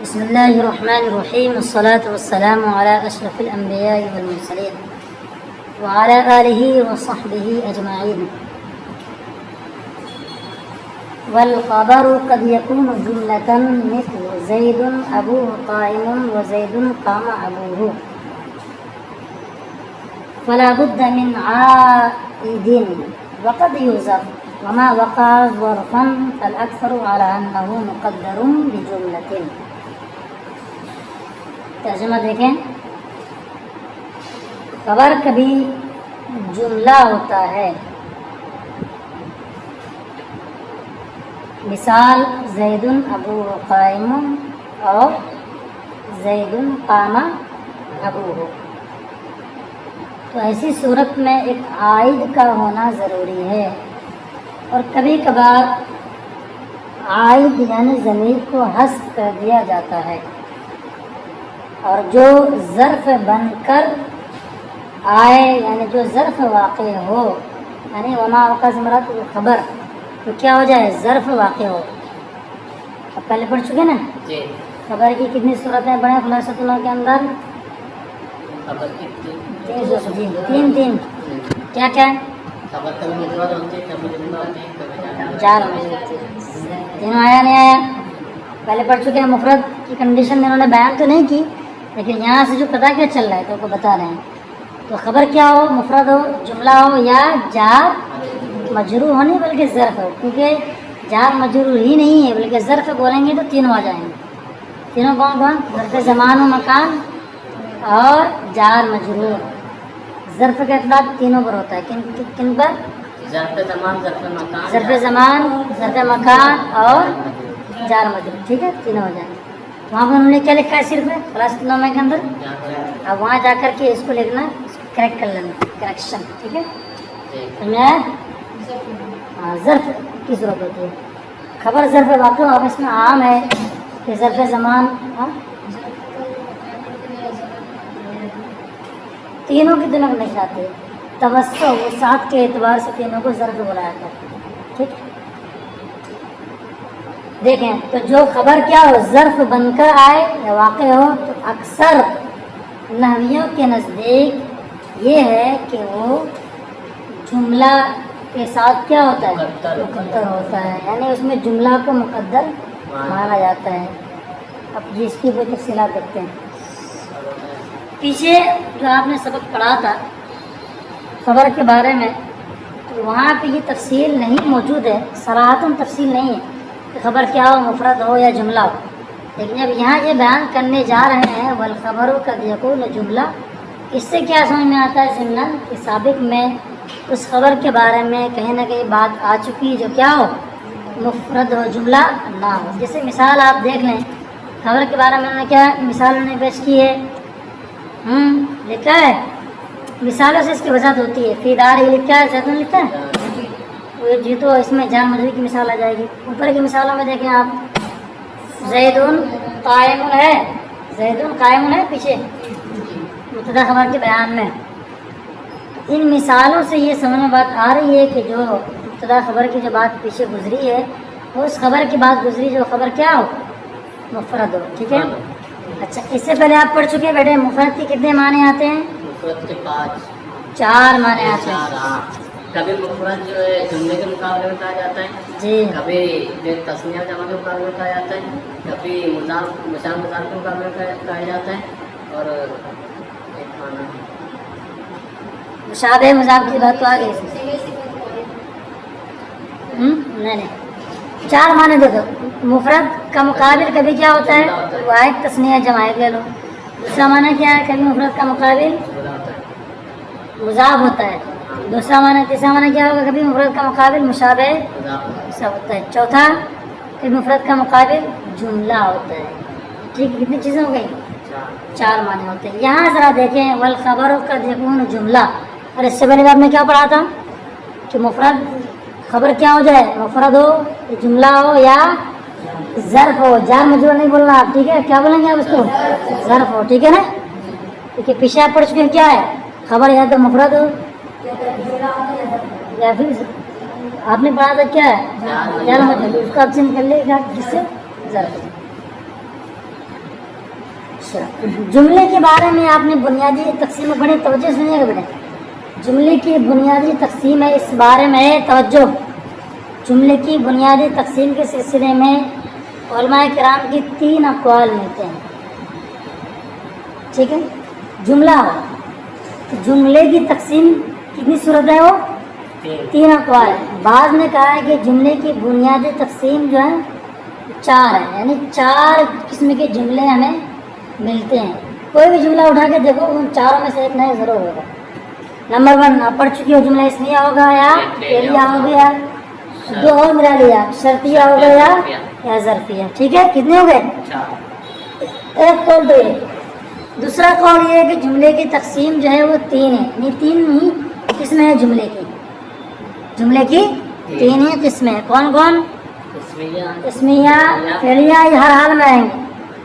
بسم الله الرحمن الرحيم، والصلاة والسلام على أشرف الأنبياء والمرسلين وعلى آله وصحبه أجمعين. والخبر قد يكون جملة مثل زيد أبوه قائم وزيد قام أبوه، فلا بد من عائد وقد يوزر، وما وقع ظرفا فالأكثر على أنه مقدر بجملة. ترجمہ دیکھیں، خبر کبھی جملہ ہوتا ہے. مثال زید ابو قائم اور زید قام ابوہ. تو ایسی صورت میں ایک عائد کا ہونا ضروری ہے، اور کبھی کبھار عائد یعنی ضمیر کو حذف کر دیا جاتا ہے، اور جو ظرف بن کر آئے یعنی جو ظرف واقع ہو، یعنی وما وقع ضمرات خبر، تو کیا ہو جائے؟ ظرف واقع ہو. اب پہلے پڑھ چکے نا جی. خبر کی کتنی صورتیں پڑھیں خلاصۃ اللہ کے اندر؟ خبر کی تین کیا کیا ہے؟ خبر کبھی مفرد ہوتی ہے، کبھی جملہ ہوتی ہے، کبھی چار تینوں آیا نہیں آیا؟ پہلے پڑھ چکے ہیں. مفرد کی کنڈیشن انہوں نے بیان تو نہیں کی، لیکن یہاں سے جو پتہ کیا چل رہا ہے تو کو بتا رہے ہیں. تو خبر کیا ہو؟ مفرد ہو، جملہ ہو، یا جار مجرور ہونے بلکہ ظرف ہو. کیونکہ جار مجرور ہی نہیں ہے بلکہ ظرف بولیں گے تو تینوں آ جائیں گے. تینوں کون کون؟ ظرف زمان و مکان اور جار مجرور. ظرف کا اطلاق تینوں پر ہوتا ہے. کن پر؟ ظرف زمان، ظرف مکان، ظرف زمان، ظرف مکان اور جار مجرور. ٹھیک ہے، تینوں ہو جائیں گے. وہاں پر انہوں نے کیا لکھا ہے؟ صرف ہے خلاصۃ النامہ کے اندر. اب وہاں جا کر کے اس کو لکھنا، کریکٹ کر لینا، کریکشن. ٹھیک ہے، ہاں ظرف کی ضرورت ہوتی ہے. خبر ظرف واقع اب اس میں عام ہے کہ ظرف زمان تینوں کی دنوں نہیں چاہتے. توسع وسعت کے اعتبار سے تینوں کو ظرف بلایا جاتا ہے. ٹھیک، دیکھیں تو جو خبر کیا ہو، ظرف بن کر آئے یا واقع ہو، تو اکثر نحویوں کے نزدیک یہ ہے کہ وہ جملہ کے ساتھ کیا ہوتا ہے؟ مقدر ہوتا ہے. یعنی اس میں جملہ کو مقدر مانا جاتا ہے. اب جس کی وہ تفصیلات دیکھتے ہیں. پیچھے جو آپ نے سبق پڑھا تھا خبر کے بارے میں، تو وہاں پہ یہ تفصیل نہیں موجود ہے، صراحتاً تفصیل نہیں ہے کہ خبر کیا ہو، مفرد ہو یا جملہ ہو. لیکن اب یہاں یہ بیان کرنے جا رہے ہیں والخبر قد یکون جملہ. اس سے کیا سمجھ میں آتا ہے ضمناً کہ سابق میں اس خبر کے بارے میں کہیں نہ کہیں بات آ چکی جو کیا ہو، مفرد ہو، جملہ نہ ہو. جیسے مثال آپ دیکھ لیں، خبر کے بارے میں انہوں نے کیا مثال انہوں نے پیش کی ہے، لکھا ہے. مثالوں سے اس کی وضاحت ہوتی ہے. فی دار ہی لکھا ہے، زیدن لکھا ہے، جی تو اس میں جار مجرور کی مثال آ جائے گی. اوپر کی مثالوں میں دیکھیں آپ، زیدن قائم ہے، زیدن قائم ہے پیچھے مبتدا خبر کے بیان میں. ان مثالوں سے یہ سمجھ میں بات آ رہی ہے کہ جو مبتدا خبر کی جو بات پیچھے گزری ہے، وہ اس خبر کی بات گزری جو خبر کیا ہو، مفرد ہو. ٹھیک ہے. اچھا، اس سے پہلے آپ پڑھ چکے بیٹے مفرد کے کتنے معنی آتے ہیں؟ مفرد کے 5 4 معنی آتے ہیں. کبھی مفرد جو ہے جملے کے مقابلے میں کہا جاتا ہے جی، کبھی تسنیہ جمع کے مقابلے میں کہا جاتا ہے، کبھی مشابہ مضاف کے مقابلے میں کہا جاتا ہے، اور ایک معنی مشابہ مضاف کی بات تو آ گئی. نہیں 4 معنی دے دو. مفرد کا مقابل کبھی کیا ہوتا ہے؟ واحد تسنیہ جمع لے لو. دوسرا معنی کیا ہے؟ کبھی مفرد کا مقابل مضاف ہوتا ہے. دوسرا معنی، تیسرا معنی کیا ہوگا؟ کبھی مفرد کا مقابل مشابہ سب ہوتا ہے. چوتھا، کبھی مفرد کا مقابل جملہ ہوتا ہے. ٹھیک، کتنی چیزیں ہو گئی؟ 4 معنی ہوتے ہیں. یہاں ذرا دیکھیں والخبر قد یکون جملہ. اور اس سے پہلے آپ نے کیا پڑھا تھا کہ مفرد خبر کیا ہو جائے؟ مفرد ہو، جملہ ہو یا ظرف ہو. جار مجرور نہیں بولنا آپ. ٹھیک ہے، کیا بولیں گے آپ اس کو؟ ظرف ہو. ٹھیک ہے نا، کیونکہ پیچھے آپ پڑھ چکے کیا ہے؟ خبر یا تو مفرد ہو یا پھر آپ نے پڑھا تھا کیا ہے جار مجرور، اس کو آپ چینج کر لے گا کس سے؟ ظرف۔ جملے کے بارے میں آپ نے بنیادی تقسیم پڑھی، توجہ سنیے گا بیٹا۔ جملے کی بنیادی تقسیم ہے، اس بارے میں توجہ۔ جملے کی بنیادی تقسیم کے سلسلے میں علماء کرام کی 3 اقوال ملتے ہیں، ٹھیک ہے؟ جملہ ہو تو جملے کی تقسیم کتنی صورت ہے؟ وہ 3 اقوال ہے۔ بعض نے کہا ہے کہ جملے کی بنیادی تقسیم جو ہے 4 ہے، یعنی 4 قسم کے جملے ہمیں ملتے ہیں۔ کوئی بھی جملہ اٹھا کے دیکھو ان 4 میں سے ایک نہ ضرور ہوگا۔ نمبر 1 آپ پڑھ چکی ہو، جملہ اسمیہ ہوگا یا فعلیہ ہو گیا، 2 اور ملا لیا، شرطیہ ہو گیا یا ظرفیہ، ٹھیک ہے؟ کتنے ہو گئے؟ 4۔ ایک قول تو یہ۔ دوسرا قول یہ ہے کہ جملے کی تقسیم جو ہے وہ 3 ہے، یعنی 3 ہی قسمیں ہیں جملے کی۔ جملے کی 3 ہی قسمیں ہیں، کون کون؟ اسمیہ، فعلیہ، یہ ہر حال میں آئیں گے۔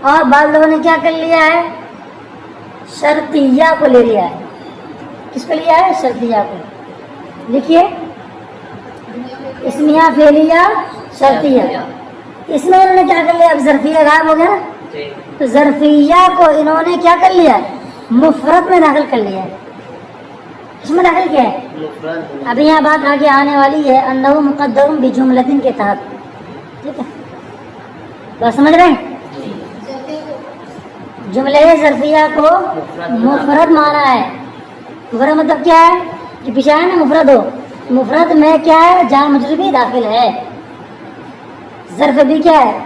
اور بعض لوگوں نے کیا کر لیا ہے؟ شرطیہ کو لے لیا ہے۔ کس کو لیا ہے؟ شرطیہ کو۔ لکھیے اسمیہ، فعلیہ، شرطیہ۔ اس میں انہوں نے کیا کر لیا؟ اب ظرفیہ غائب ہو گیا، تو ظرفیہ کو انہوں نے کیا کر لیا؟ مفرد میں داخل کر لیا ہے۔ اس میں داخل کیا ہے؟ اب یہاں بات آگے آنے والی ہے، انہ مقدر بجملۃ کے تحت، ٹھیک ہے؟ بات سمجھ رہے ہیں؟ جملے ظرفیہ کو مفرد مانا ہے۔ مفرد مطلب کیا ہے؟ جو پیچھے ہے نا مفرد ہو، مفرد میں کیا ہے؟ جار مجرور بھی داخل ہے۔ ظرف بھی کیا ہے؟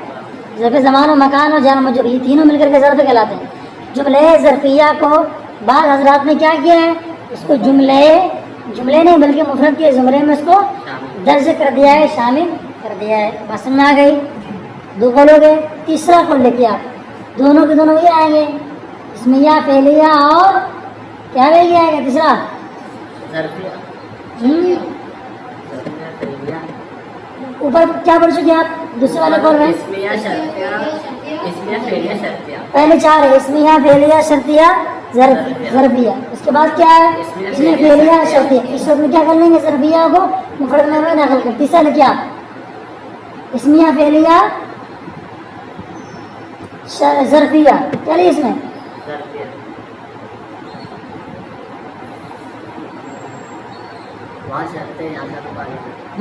ظرف زمان و مکان اور جار مجرور، یہ تینوں مل کر کے ظرف کہلاتے ہیں۔ جملے ظرفیہ کو بعض حضرات نے کیا کیا ہے؟ اس کو جملے نہیں بلکہ مفرد کے زمرے میں اس کو درج کر دیا ہے، شامل کر دیا ہے۔ بات سمجھ میں آ گئی؟ 2 قول ہو گئے۔ تیسرا قول دیکھیے آپ، دونوں کے دونوں یہ آئیں گے، اسمیہ، فعلیہ اور کیا رہ گیا ہے تیسرا؟ اوپر کیا پڑھ چکے آپ دوسرے والے قول میں؟ پہلے 4 ہے، اسمیہ، فعلیہ، شرطیہ، ظرفیہ۔ اس کے بعد کیا ہے؟ اسمیہ، فعلیہ، شرطیہ۔ اس وقت میں کیا کر لیں گے؟ ظرفیہ کو مفرد میں داخل کر۔ تیسرا لکھیے آپ، اسمیہ، فعلیہ، ظرفیہ، کیا لیں اس میں؟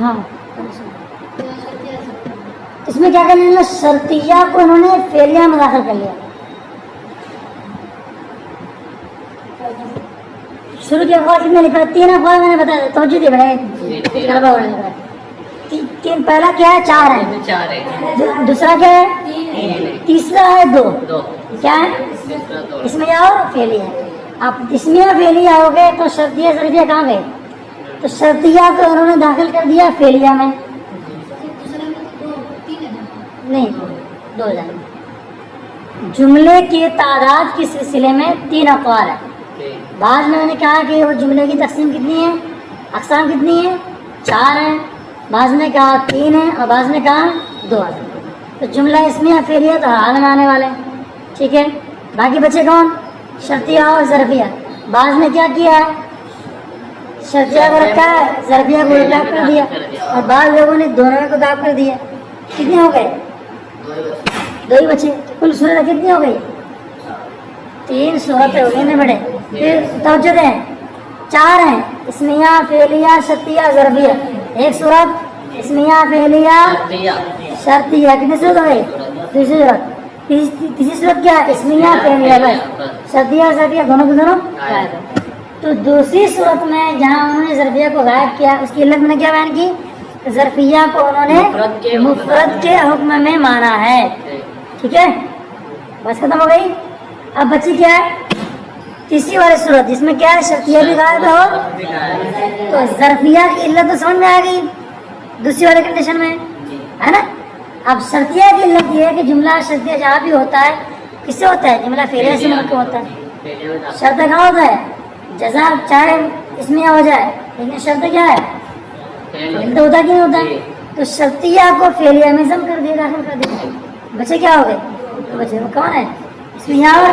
ہاں، اس میں کیا کر لیا؟ شرطیہ کو انہوں نے فعلیہ میں داخل کر لیا۔ شروع کے اقوال کتنے لکھا؟ 3 اقوال میں نے بتایا، توجہ دی بڑے 3۔ پہلا کیا ہے؟ 4 ہے۔ دوسرا کیا ہے؟ تیسرا ہے 2۔ کیا ہے؟ اسمیہ اور فعلیہ۔ اب اسمیہ فعلیہ ہو گئے تو شرطیہ ظرفیہ کہاں گئے؟ تو شرطیہ کو انہوں نے داخل کر دیا فعلیہ میں، نہیں 2 جائیں۔ جملے کی تعداد کے سلسلے میں 3 اقوال ہیں۔ بعض لوگوں نے کہا کہ وہ جملے کی تقسیم کتنی ہے، اقسام کتنی ہے؟ 4 ہیں۔ بعض نے کہا 3 ہیں اور بعض نے کہا 2 ہیں۔ تو جملہ اسمیہ، فعلیہ تو حال میں آنے والے ہیں، ٹھیک ہے؟ باقی بچے کون؟ شرطیہ اور ظرفیہ۔ بعض نے کیا کیا ہے؟ شرطیہ کو رکھا ہے، ظرفیہ کو غائب کر دیا، اور بعض لوگوں نے دونوں کو غائب کر دیا۔ کتنے ہو گئے؟ 2 ہی بچے۔ کل صورت کتنی ہو گئی؟ 3 صورتیں ہو گئی نا بڑے۔ پھر توجہ دیں، 4 ہیں، اسمیہ، فعلیہ، شرطیہ، ظرفیہ۔ ایک صورت اسمیہ، فعلیہ، شرطیہ، کتنی صورت ہو گئی؟ تیسری صورت۔ تیسری صورت کیا ہے؟ اسمیہ، فعلیہ، بس شرطیہ اور ظرفیہ دونوں کے دونوں غائب ہیں۔ تو دوسری صورت میں جہاں انہوں نے ظرفیہ کو غائب کیا، اس کی علت میں نے کیا بیان کی؟ ظرفیہ کو انہوں نے مفرد کے حکم میں مانا ہے، ٹھیک ہے؟ بس ختم ہو گئی۔ اب بچی کیا ہے؟ تیسری والی صورت جس میں کیا ہے؟ شرطیہ بھی غائب ہو، تو ظرفیہ کی علت تو سمجھ میں آ گئی دوسری والی کنڈیشن میں، ہے نا؟ اب شرطیہ کی علت یہ ہے کہ جملہ شرطیہ جہاں بھی ہوتا ہے کس سے ہوتا ہے؟ جملہ فعلیہ سے مرکب ہوتا ہے۔ شرط کہاں ہوتا ہے؟ جزا چاہے اسمیہ ہو جائے، لیکن شرط کیا ہے؟ فعل تو ہوتا کہ نہیں ہوتا؟ تو شرطیہ کو فعلیہ میں ضم کر دیا، داخل کر دیا۔ بچے کیا ہو گئے؟ تو بچے وہ کون ہے؟ اسمیہ اور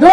2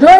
2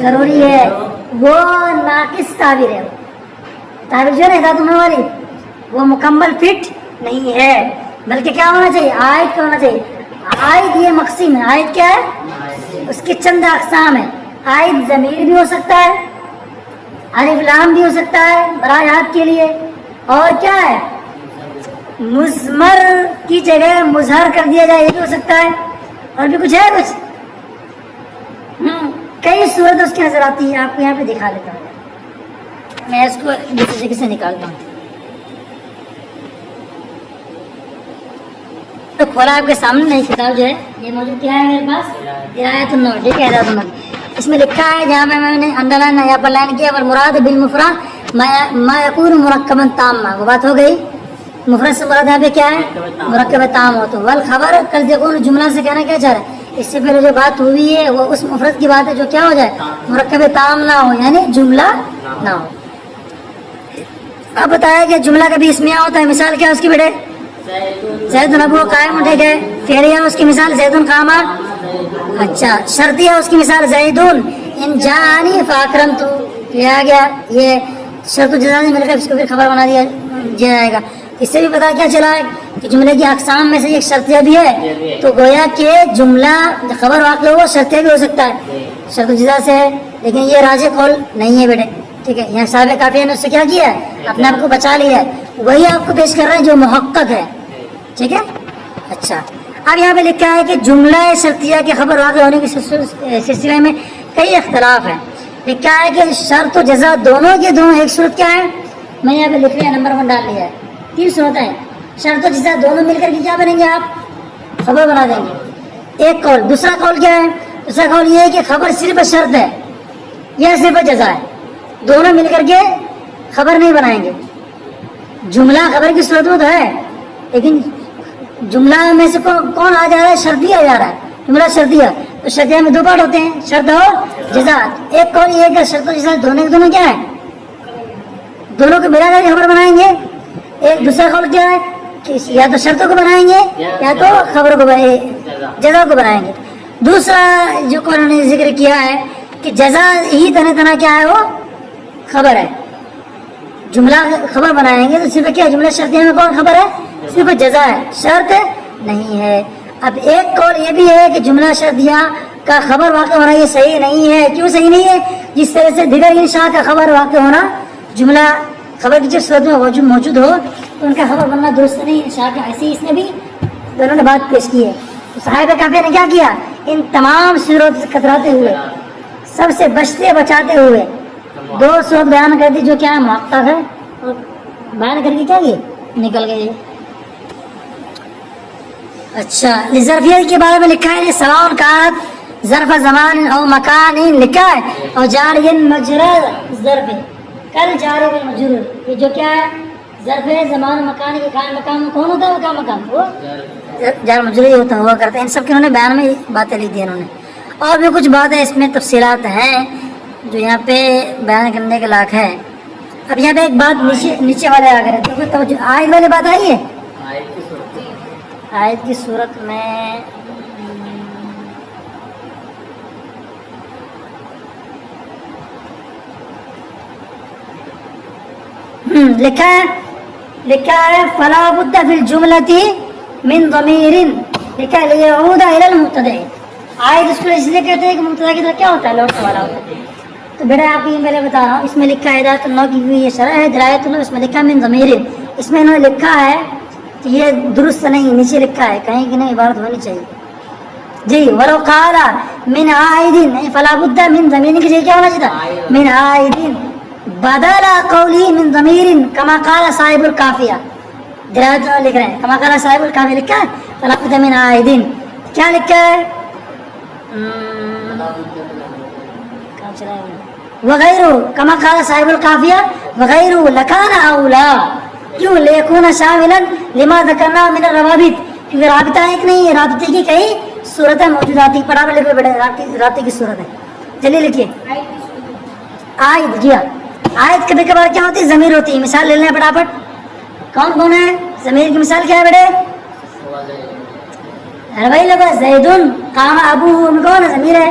ضروری ہے، وہ ناقص تعبیر ہے. تعبیر جو ہے نا اذا تمہیں والی وہ مکمل فٹ نہیں ہے، بلکہ کیا ہونا چاہیے؟ آیت کا ہونا چاہیے. آیت یہ مقسم ہے. آیت کیا ہے؟ اس کے چند اقسام ہیں. آیت ضمیر بھی ہو سکتا ہے، الف لام بھی ہو سکتا ہے برائے یاد کے لیے، اور کیا ہے مضمر کی جگہ مظہر کر دیا جائے یہ بھی ہو سکتا ہے، اور بھی کچھ ہے کچھ کئی صورت اس کی نظر آتی ہے. آپ کو یہاں پہ دکھا دیتا ہوں، میں اس کو دوسری جگہ سے نکالتا ہوں. تو کھولا آپ کے سامنے نئی کتاب جو ہے یہ موجود کیا ہے میرے پاس، ہدایت النور. ٹھیک ہے، ہدایت النور. اس میں لکھا ہے جہاں پہ میں نے انڈر لائن یا پر لائن کیا، مراد بالمفرد ما یکون مرکبا تاما، وہ بات ہو گئی. مفرد سے مراد یہاں پہ کیا ہے؟ مرکب تام ہو. تو والخبر کل دیکھو جملہ سے کہنا کیا چاہ رہا ہے؟ اس سے پہلے جو بات ہوئی ہے وہ اس مفرد کی بات ہے جو کیا ہو جائے؟ مرکب تام نہ ہو، یعنی جملہ نہ ہو. اب بتایا کہ جملہ کبھی اسمیہ ہوتا ہے. مثال کیا ہے اس کی بیٹے؟ زید ابو قائم. ٹھیک ہے. فعلیہ اس کی مثال زید قام. اچھا. شرطیہ اس کی مثال زید ان جانی فاکرمت. یہ آ گیا، یہ شرط و جزا مل کر اس کو پھر خبر بنا دیا جائے گا. اس سے بھی پتا کیا چلا ہے کہ جملے کی اقسام میں سے ایک شرطیہ بھی ہے. تو گویا کہ جملہ خبر واقع ہو شرطیہ بھی ہو سکتا ہے، شرط و جزا سے ہے. لیکن یہ راجح قول نہیں ہے بیٹے. ٹھیک ہے. یہاں صاحب کافی نے اس سے کیا کیا ہے؟ اپنے آپ کو بچا لیا ہے. وہی آپ کو پیش کر رہے ہیں جو محقق ہے. ٹھیک ہے. اچھا. اب یہاں پہ لکھا ہے کہ جملہ شرطیہ کے خبر واقع ہونے کے سلسلے میں کئی اختلاف ہیں. لکھا ہے کہ شرط و جزا دونوں کے دونوں ایک صورت کیا ہے؟ میں یہاں پہ لکھ لیا، نمبر 1 ڈال لیا ہے. 3 صورتیں ہیں. شرط و جزا دونوں مل کر کے کیا بنیں گے؟ آپ خبر بنا دیں گے. ایک قول. دوسرا قول کیا ہے؟ دوسرا قول یہ ہے کہ خبر صرف شرط ہے یا صرف جزا ہے، دونوں مل کر کے خبر نہیں بنائیں گے. جملہ خبر کی صورت میں تو ہے، لیکن جملہ میں سے کون آ جا رہا ہے؟ شرطیہ آ جا رہا ہے. جملہ شرطیہ. تو شرطیہ میں 2 پارٹ ہوتے ہیں، شرط اور جزا. ایک قول یہ ہے کہ شرط و جزا دونوں کے دونوں کیا ہے؟ دونوں کو ملا کر کے خبر بنائیں گے. ایک دوسرا قول کیا ہے کہ یا تو شرطوں کو بنائیں گے یا تو خبروں کو جزا کو بنائیں گے. دوسرا جو قول نے ذکر کیا ہے کہ جزا ہی طرح کیا ہے؟ وہ خبر ہے. جملہ خبر بنائیں گے تو صرف کیا جملہ شرطیہ میں کون خبر ہے؟ صرف جزا ہے، شرط نہیں ہے. اب ایک قول یہ بھی ہے کہ جملہ شرطیہ کا خبر واقع ہونا یہ صحیح نہیں ہے. کیوں صحیح نہیں ہے؟ جس طرح سے دیگر انشاء کا خبر واقع ہونا جملہ خبر کی جس صورت میں موجود ہو تو ان کا خبر بننا درست نہیں. انشاء کا ایسے ہی اس نے بھی دونوں نے بات پیش کی ہے. صاحب کافی نے کیا کیا؟ ان تمام صورت سے کتراتے ہوئے، سب سے بچتے بچاتے ہوئے 2 صورت بیان کر دی جو کیا محقق ہے، اور بیان کر کے کیا یہ نکل گئے. اچھا. ظرفیت کے بارے میں لکھا ہے سواء کانت ظرف زمان او مکان لکھا ہے، اور جاری مجرى ظرف کل جاری مجرور. یہ جو کیا ہے؟ ظرف زمان مکان کے قائم مقام میں کون ہوتا ہے؟ وہ کیا مقام؟ وہ جار مجرور ہوتا ہوا کرتا ہے. ان سب کے انہوں نے بیان میں باتیں لکھ دی انہوں نے. اور بھی کچھ باتیں اس میں تفصیلات ہیں جو یہاں پہ بیان کرنے کے لائق ہے. اب یہاں پہ ایک بات نیچے والے آ گئے تو توجہ. آیت والی بات آئی ہے. آیت کی صورت میں لکھا ہے فلا بد فی الجملۃ من ضمیر. لکھا ہے لیعود الی المبتدا. آیت اس کو اس لیے کہتے ہیں کہ مبتدا کی طرف کیا ہوتا ہے؟ لوٹنے والا ہوتا ہے. تو بیٹا آپ کو یہ پہلے بتا رہا ہوں، اس میں لکھا ہے ہدایت اللہ کی یہ شرح ہے درایت اللہ. اس میں لکھا ہے من ضمیر. اس میں انہوں نے لکھا ہے کہ یہ درست نہیں، نیچے لکھا ہے کہیں کہ نہیں عبارت ہونی چاہیے جی. ولو قال من عائد فلا بد من ضمیر کی جگہ کیا ہونا چاہیے؟ من عائد بدل قولی من ضمیر کما قال صاحب القافیہ. درایت اللہ لکھ رہے ہیں کما قال صاحب القافیہ لکھا ہے فلا بد من عائد. کیا لکھا ہے؟ وغیرہ کما قال صاحب القافیہ وغیرہ لکان اولا. کیوں؟ لیکون شاملا لما ذکرنا من الروابط. کیونکہ رابطہ ایک نہیں ہے، رابطے کی کئی صورتیں موجود آتی. پڑھا لکھے بیٹے رابطے کی صورت ہے. چلیے لکھیے. آیت. جی ہاں. آیت کبھی کبھار کیا ہوتی ہے؟ ضمیر ہوتی ہے. مثال لے لیں فٹافٹ. کون کون ہے؟ ضمیر کی مثال کیا ہے بیٹے؟ وہی لگا زیدن قام ابوہ میں کون ہے؟ ضمیر ہے.